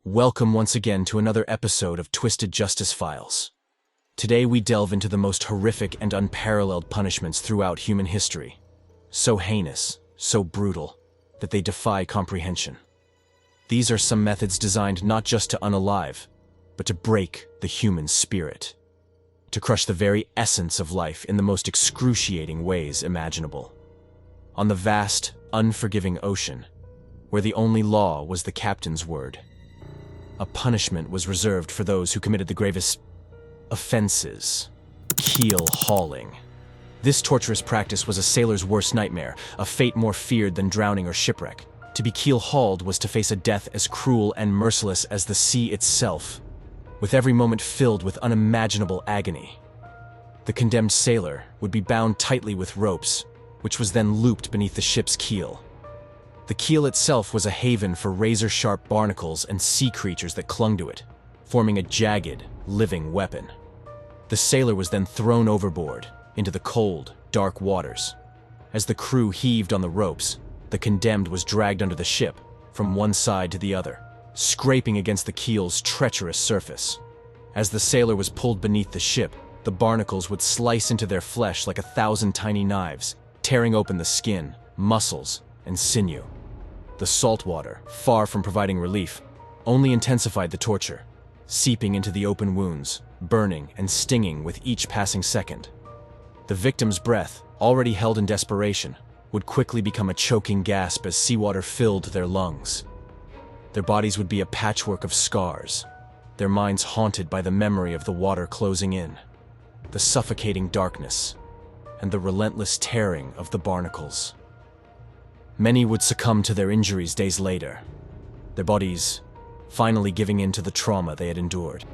Welcome once again to another episode of Twisted Justice Files. Today we delve into the most horrific and unparalleled punishments throughout human history. So heinous, so brutal, that they defy comprehension. These are some methods designed not just to unalive, but to break the human spirit. To crush the very essence of life in the most excruciating ways imaginable. On the vast, unforgiving ocean, where the only law was the captain's word, a punishment was reserved for those who committed the gravest offenses: keel hauling. This torturous practice was a sailor's worst nightmare, a fate more feared than drowning or shipwreck. To be keel hauled was to face a death as cruel and merciless as the sea itself, with every moment filled with unimaginable agony. The condemned sailor would be bound tightly with ropes, which was then looped beneath the ship's keel. The keel itself was a haven for razor-sharp barnacles and sea creatures that clung to it, forming a jagged, living weapon. The sailor was then thrown overboard, into the cold, dark waters. As the crew heaved on the ropes, the condemned was dragged under the ship, from one side to the other, scraping against the keel's treacherous surface. As the sailor was pulled beneath the ship, the barnacles would slice into their flesh like 1,000 tiny knives, tearing open the skin, muscles, and sinew. The salt water, far from providing relief, only intensified the torture, seeping into the open wounds, burning and stinging with each passing second. The victim's breath, already held in desperation, would quickly become a choking gasp as seawater filled their lungs. Their bodies would be a patchwork of scars, their minds haunted by the memory of the water closing in, the suffocating darkness, and the relentless tearing of the barnacles. Many would succumb to their injuries days later, their bodies finally giving in to the trauma they had endured.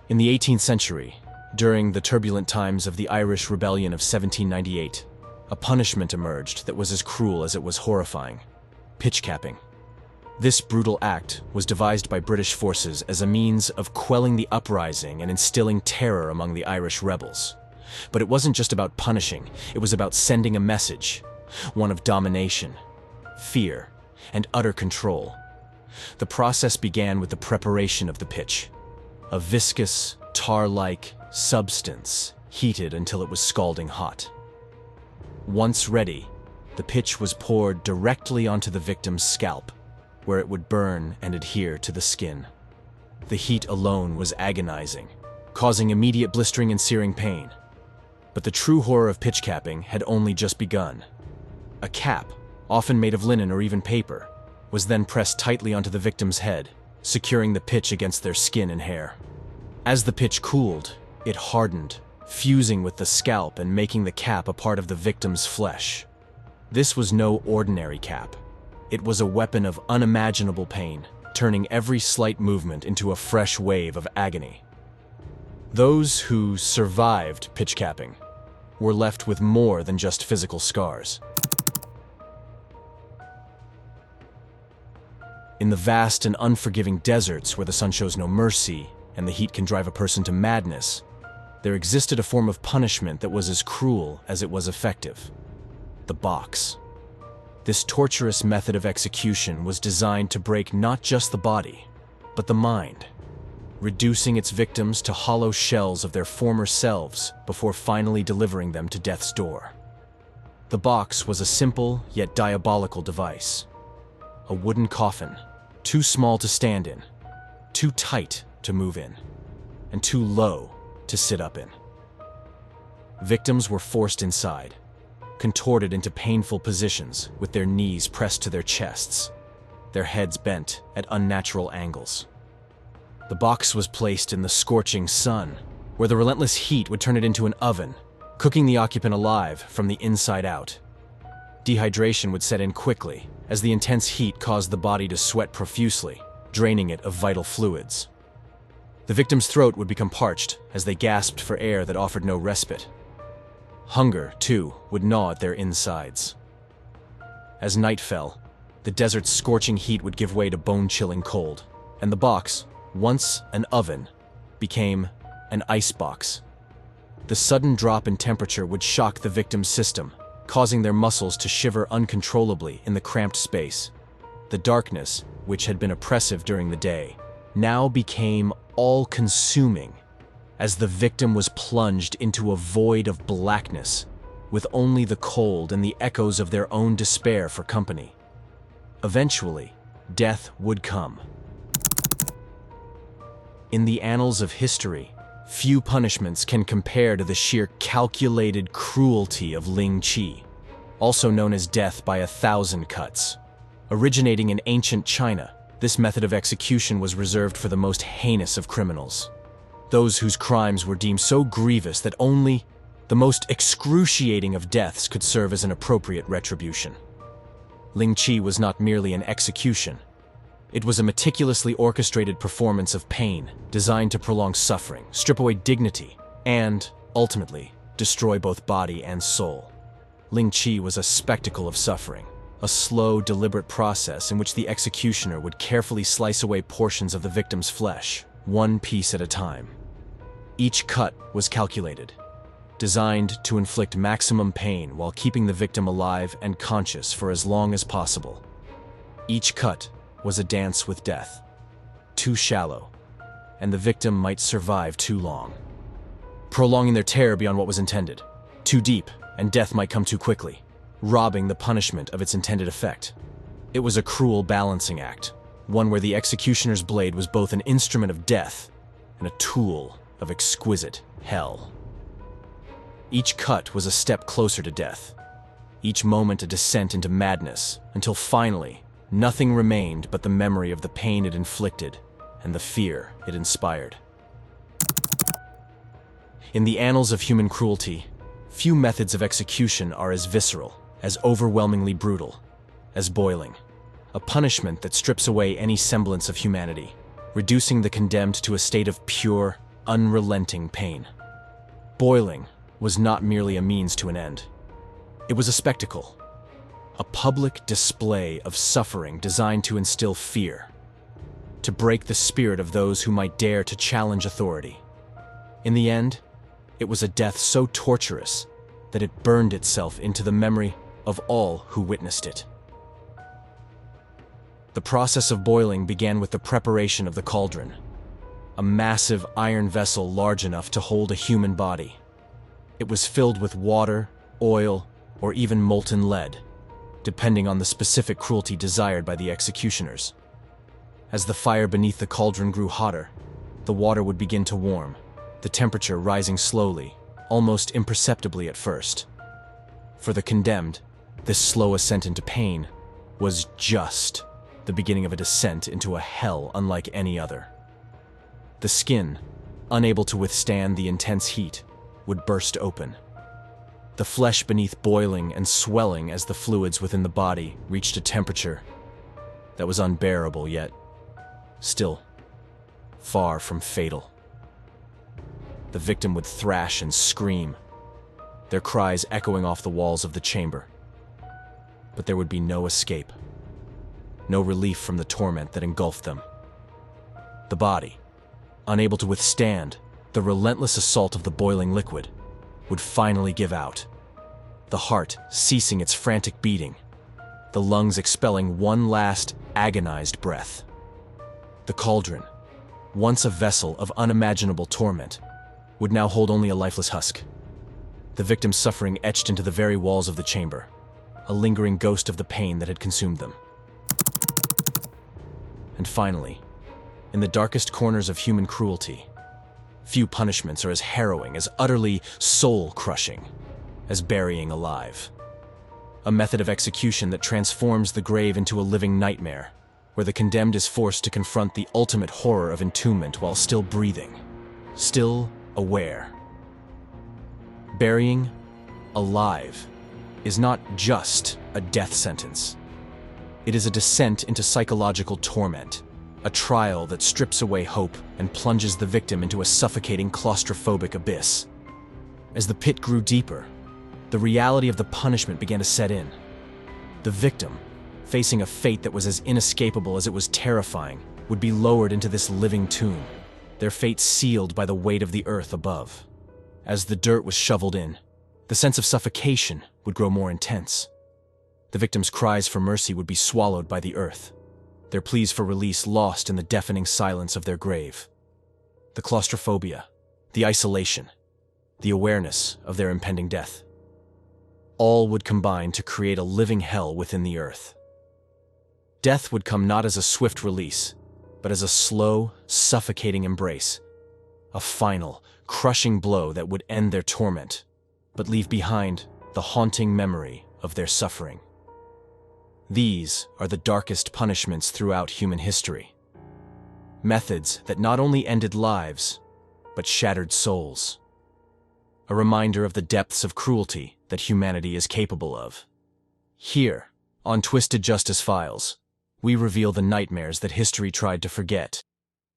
In the 18th century, during the turbulent times of the Irish Rebellion of 1798, a punishment emerged that was as cruel as it was horrifying: pitch-capping. This brutal act was devised by British forces as a means of quelling the uprising and instilling terror among the Irish rebels. But it wasn't just about punishing, it was about sending a message, one of domination, fear, and utter control. The process began with the preparation of the pitch, a viscous, tar-like substance heated until it was scalding hot. Once ready, the pitch was poured directly onto the victim's scalp, where it would burn and adhere to the skin. The heat alone was agonizing, causing immediate blistering and searing pain. But the true horror of pitch capping had only just begun. A cap, often made of linen or even paper, was then pressed tightly onto the victim's head, securing the pitch against their skin and hair. As the pitch cooled, it hardened, fusing with the scalp and making the cap a part of the victim's flesh. This was no ordinary cap. It was a weapon of unimaginable pain, turning every slight movement into a fresh wave of agony. Those who survived pitch capping were left with more than just physical scars. In the vast and unforgiving deserts where the sun shows no mercy and the heat can drive a person to madness, there existed a form of punishment that was as cruel as it was effective: the box. This torturous method of execution was designed to break not just the body, but the mind, reducing its victims to hollow shells of their former selves before finally delivering them to death's door. The box was a simple yet diabolical device: a wooden coffin, too small to stand in, too tight to move in, and too low to sit up in. Victims were forced inside, contorted into painful positions with their knees pressed to their chests, their heads bent at unnatural angles. The box was placed in the scorching sun, where the relentless heat would turn it into an oven, cooking the occupant alive from the inside out. Dehydration would set in quickly, as the intense heat caused the body to sweat profusely, draining it of vital fluids. The victim's throat would become parched as they gasped for air that offered no respite. Hunger, too, would gnaw at their insides. As night fell, the desert's scorching heat would give way to bone-chilling cold, and the box, once an oven, became an icebox. The sudden drop in temperature would shock the victim's system, causing their muscles to shiver uncontrollably in the cramped space. The darkness, which had been oppressive during the day, now became all-consuming as the victim was plunged into a void of blackness, with only the cold and the echoes of their own despair for company. Eventually, death would come. In the annals of history, few punishments can compare to the sheer calculated cruelty of Ling Chi, also known as death by 1,000 cuts. Originating in ancient China, this method of execution was reserved for the most heinous of criminals, those whose crimes were deemed so grievous that only the most excruciating of deaths could serve as an appropriate retribution. Ling Chi was not merely an execution. It was a meticulously orchestrated performance of pain designed to prolong suffering, strip away dignity, and, ultimately, destroy both body and soul. Ling Chi was a spectacle of suffering, a slow, deliberate process in which the executioner would carefully slice away portions of the victim's flesh, one piece at a time. Each cut was calculated, designed to inflict maximum pain while keeping the victim alive and conscious for as long as possible. Each cut was a dance with death, too shallow, and the victim might survive too long, prolonging their terror beyond what was intended, too deep, and death might come too quickly, robbing the punishment of its intended effect. It was a cruel balancing act, one where the executioner's blade was both an instrument of death and a tool of exquisite hell. Each cut was a step closer to death, each moment a descent into madness, until finally, nothing remained but the memory of the pain it inflicted and the fear it inspired. In the annals of human cruelty, few methods of execution are as visceral, as overwhelmingly brutal, as boiling, a punishment that strips away any semblance of humanity, reducing the condemned to a state of pure, unrelenting pain. Boiling was not merely a means to an end. It was a spectacle, a public display of suffering designed to instill fear, to break the spirit of those who might dare to challenge authority. In the end, it was a death so torturous that it burned itself into the memory of all who witnessed it. The process of boiling began with the preparation of the cauldron, a massive iron vessel large enough to hold a human body. It was filled with water, oil, or even molten lead, depending on the specific cruelty desired by the executioners. As the fire beneath the cauldron grew hotter, the water would begin to warm, the temperature rising slowly, almost imperceptibly at first. For the condemned, this slow ascent into pain was just the beginning of a descent into a hell unlike any other. The skin, unable to withstand the intense heat, would burst open. The flesh beneath boiling and swelling as the fluids within the body reached a temperature that was unbearable yet still far from fatal. The victim would thrash and scream, their cries echoing off the walls of the chamber. But there would be no escape, no relief from the torment that engulfed them. The body, unable to withstand the relentless assault of the boiling liquid, would finally give out, the heart ceasing its frantic beating, the lungs expelling one last agonized breath. The cauldron, once a vessel of unimaginable torment, would now hold only a lifeless husk. The victim's suffering etched into the very walls of the chamber, a lingering ghost of the pain that had consumed them. And finally, in the darkest corners of human cruelty, few punishments are as harrowing, as utterly soul-crushing, as burying alive. A method of execution that transforms the grave into a living nightmare, where the condemned is forced to confront the ultimate horror of entombment while still breathing, still aware. Burying alive is not just a death sentence. It is a descent into psychological torment, a trial that strips away hope and plunges the victim into a suffocating claustrophobic abyss. As the pit grew deeper, the reality of the punishment began to set in. The victim, facing a fate that was as inescapable as it was terrifying, would be lowered into this living tomb, their fate sealed by the weight of the earth above. As the dirt was shoveled in, The sense of suffocation would grow more intense. The victims' cries for mercy would be swallowed by the earth, their pleas for release lost in the deafening silence of their grave. The claustrophobia, the isolation, the awareness of their impending death, all would combine to create a living hell within the earth. Death would come not as a swift release, but as a slow, suffocating embrace, a final, crushing blow that would end their torment, but leave behind the haunting memory of their suffering. These are the darkest punishments throughout human history. Methods that not only ended lives, but shattered souls. A reminder of the depths of cruelty that humanity is capable of. Here, on Twisted Justice Files, we reveal the nightmares that history tried to forget,